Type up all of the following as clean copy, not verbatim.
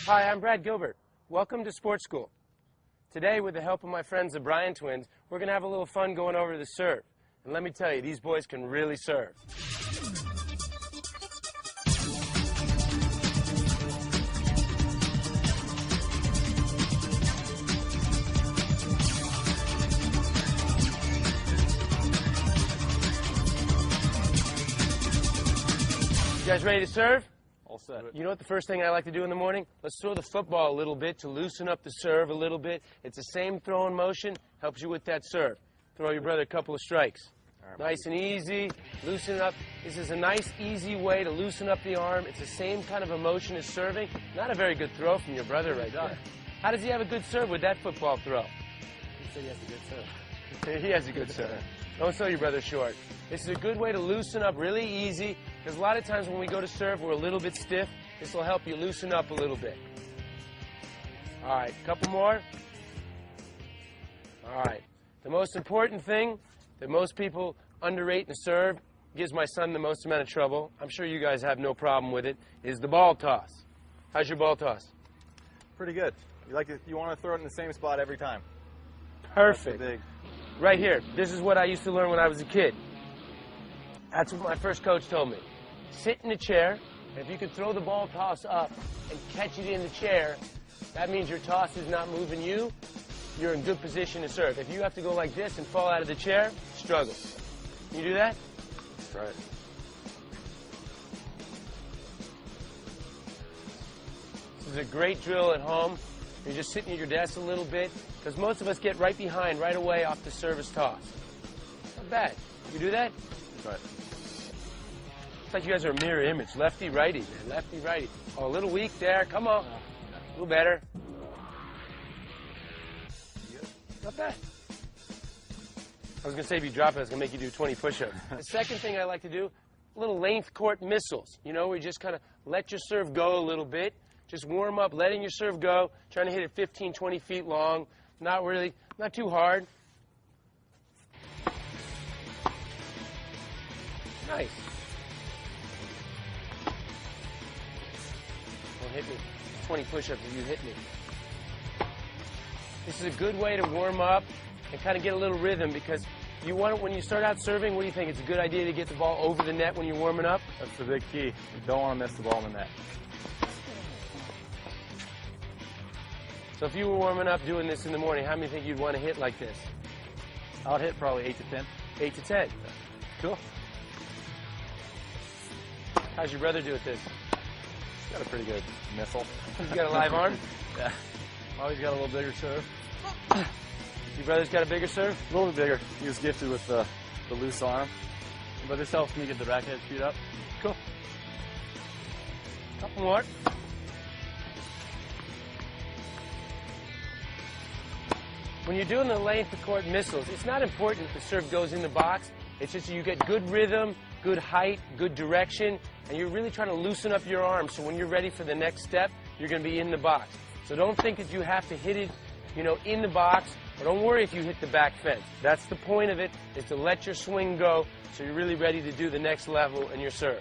Hi, I'm Brad Gilbert. Welcome to Sports School. Today, with the help of my friends the Bryan twins, we're going to have a little fun going over the serve. And let me tell you, these boys can really serve. You guys ready to serve? All set. You know what the first thing I like to do in the morning? Let's throw the football a little bit to loosen up the serve a little bit. It's the same throwing motion, helps you with that serve. Throw your brother a couple of strikes. Right, nice and easy, loosen it up. This is a nice, easy way to loosen up the arm. It's the same kind of emotion as serving. Not a very good throw from your brother right there. How does he have a good serve with that football throw? He said he has a good serve. He has a good serve. Don't sell your brother short. This is a good way to loosen up really easy, because a lot of times when we go to serve, we're a little bit stiff. This will help you loosen up a little bit. All right, couple more. All right. The most important thing that most people underrate in a serve, gives my son the most amount of trouble, I'm sure you guys have no problem with it, is the ball toss. How's your ball toss? Pretty good. You want to throw it in the same spot every time. Perfect. That's big. Right here. This is what I used to learn when I was a kid. That's what my first coach told me. Sit in a chair, and if you can throw the ball toss up and catch it in the chair, that means your toss is not moving you. You're in good position to serve. If you have to go like this and fall out of the chair, struggle. Can you do that? Let's try it. This is a great drill at home. You're just sitting at your desk a little bit, because most of us get right behind, right away off the service toss. Not bad. You do that? That's right. It's like you guys are a mirror image. Lefty, righty, man. Lefty, righty. Oh, a little weak there. Come on. A little better. Not bad. I was going to say if you drop it, I was going to make you do 20 push-ups. The second thing I like to do, little length court missiles. You know, where you just kind of let your serve go a little bit. Just warm up, letting your serve go, trying to hit it 15, 20 feet long. Not too hard. Nice. Don't hit me. 20 push-ups if you hit me. This is a good way to warm up and kind of get a little rhythm, because you want it when you start out serving. What do you think? It's a good idea to get the ball over the net when you're warming up? That's the big key. You don't want to miss the ball in the net. So if you were warming up doing this in the morning, how many think you'd want to hit like this? I would hit probably 8 to 10. 8 to 10. Cool. How's your brother do at this? He's got a pretty good missile. He's got a live arm? Yeah. Always got a little bigger serve. Your brother's got a bigger serve? A little bit bigger. He was gifted with the loose arm. But this helps me get the racket speed up. Cool. Couple more. When you're doing the length of court missiles, it's not important if the serve goes in the box. It's just you get good rhythm, good height, good direction, and you're really trying to loosen up your arm, so when you're ready for the next step, you're going to be in the box. So don't think that you have to hit it, in the box, or don't worry if you hit the back fence. That's the point of it, is to let your swing go, so you're really ready to do the next level in your serve.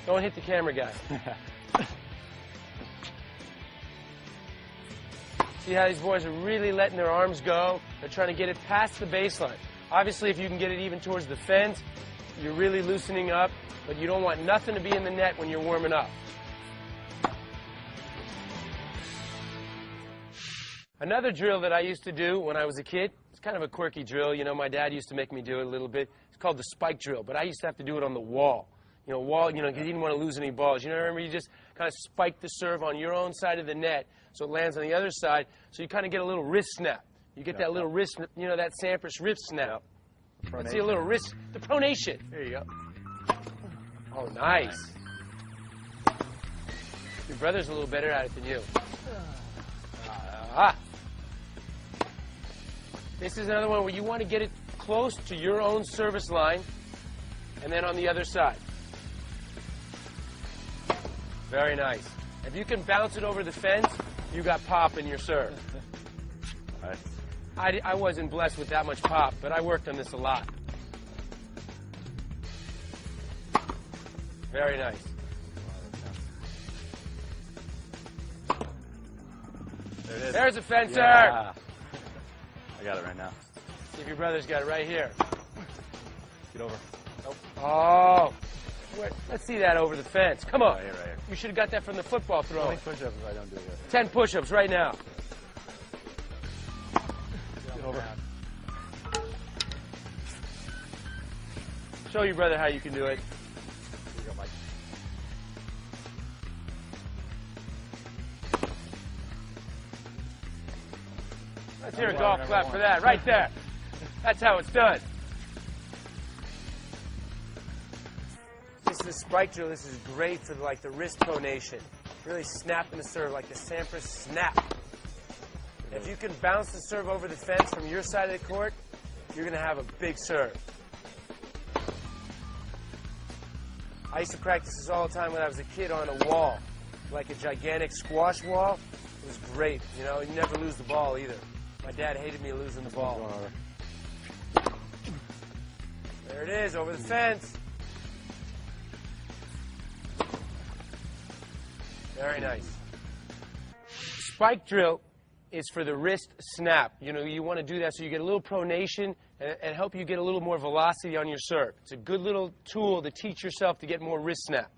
Don't hit the camera guy. See how these boys are really letting their arms go? They're trying to get it past the baseline. Obviously, if you can get it even towards the fence, you're really loosening up, but you don't want nothing to be in the net when you're warming up. Another drill that I used to do when I was a kid, it's kind of a quirky drill. My dad used to make me do it a little bit. It's called the spike drill, but I used to have to do it on the wall. Because you didn't want to lose any balls. Remember, you just kind of spike the serve on your own side of the net so it lands on the other side, so you kind of get a little wrist snap. You get that little wrist, that Sampras wrist snap. Let's see a little wrist, the pronation. There you go. Oh, nice. Your brother's a little better at it than you. This is another one where you want to get it close to your own service line, and then on the other side. Very nice. If you can bounce it over the fence, you got pop in your serve. Nice. I wasn't blessed with that much pop, but I worked on this a lot. Very nice. There it is. There's a fencer. Yeah. I got it right now. See if your brother's got it right here. Get over. Nope. Oh. Let's see that over the fence. Come on. Right here. You should have got that from the football throw. 20 push-ups if I don't do it. 10 push-ups right now. Get over. Show your brother how you can do it. Here you go, Mike. Let's hear a golf clap for that. Right there. That's how it's done. This is a spike drill. This is great for like the wrist pronation. Really snapping the serve like the Sampras snap. If you can bounce the serve over the fence from your side of the court, you're going to have a big serve. I used to practice this all the time when I was a kid on a wall, like a gigantic squash wall. It was great. You know, you never lose the ball either. My dad hated me losing the ball. There it is, over the fence. Very nice. Spike drill is for the wrist snap. You know, you want to do that so you get a little pronation and help you get a little more velocity on your serve. It's a good little tool to teach yourself to get more wrist snap.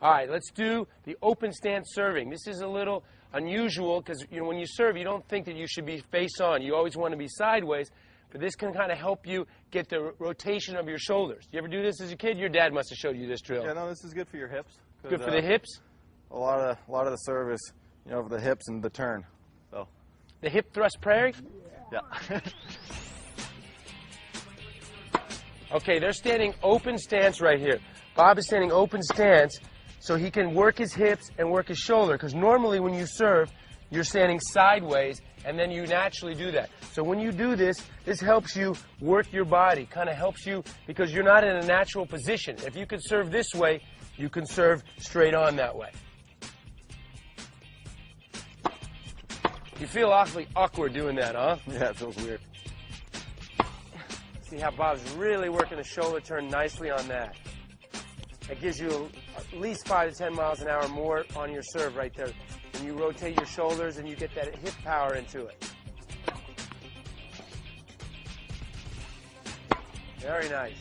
All right, let's do the open stance serving. This is a little unusual because, you know, when you serve, you don't think that you should be face on. You always want to be sideways, but this can kind of help you get the rotation of your shoulders. You ever do this as a kid? Your dad must have showed you this drill. Yeah, no, this is good for your hips. Good for the hips? A lot of the serve is, you know, over the hips and the turn. So. The hip thrust prairie? Yeah. Okay, they're standing open stance right here. Bob is standing open stance so he can work his hips and work his shoulder, because normally when you serve, you're standing sideways, and then you naturally do that. So when you do this, this helps you work your body, kind of helps you because you're not in a natural position. If you could serve this way, you can serve straight on that way. You feel awfully awkward doing that, huh? Yeah, it feels weird. See how Bob's really working the shoulder turn nicely on that. That gives you at least 5 to 10 miles an hour more on your serve right there. When you rotate your shoulders and you get that hip power into it. Very nice.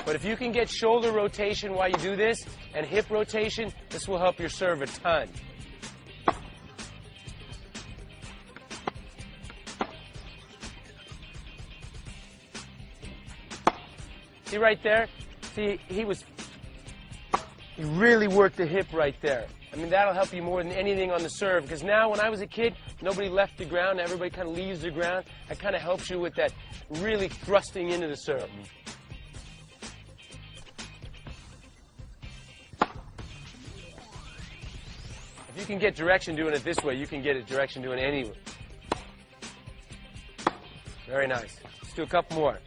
But if you can get shoulder rotation while you do this and hip rotation, this will help your serve a ton. See right there? See, he really worked the hip right there. I mean, that'll help you more than anything on the serve, because now when I was a kid, nobody left the ground, everybody kind of leaves the ground. That kind of helps you with that really thrusting into the serve. If you can get direction doing it this way, you can get it direction doing it anyway. Very nice. Let's do a couple more.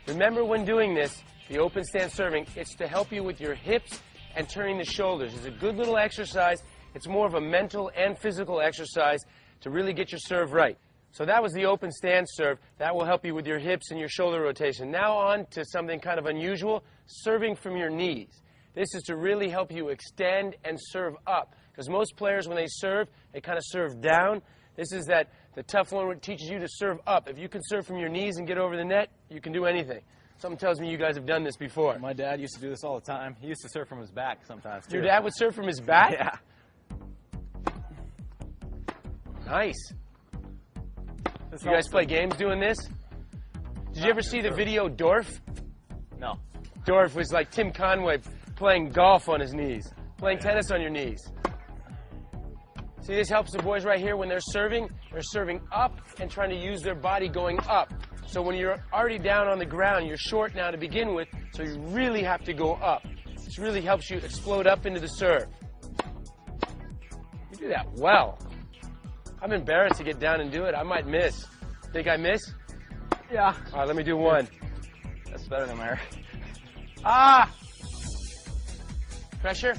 Remember when doing this, the open stance serving, it's to help you with your hips and turning the shoulders. It's a good little exercise. It's more of a mental and physical exercise to really get your serve right. So that was the open stance serve. That will help you with your hips and your shoulder rotation. Now on to something kind of unusual, serving from your knees. This is to really help you extend and serve up. Because most players, when they serve, they kind of serve down. This is that the tough one that teaches you to serve up. If you can serve from your knees and get over the net, you can do anything. Something tells me you guys have done this before. My dad used to do this all the time. He used to serve from his back sometimes, too. Your dad would serve from his back? Yeah. Nice. You guys play games doing this? Did you ever see the video Dorf? No. Dorf was like Tim Conway playing golf on his knees, playing tennis on your knees. See, this helps the boys right here when they're serving up and trying to use their body going up. So when you're already down on the ground, you're short now to begin with, so you really have to go up. This really helps you explode up into the serve. You do that well. I'm embarrassed to get down and do it. I might miss. Think I miss? Yeah. All right, let me do one. That's better than Mary. Ah! Pressure?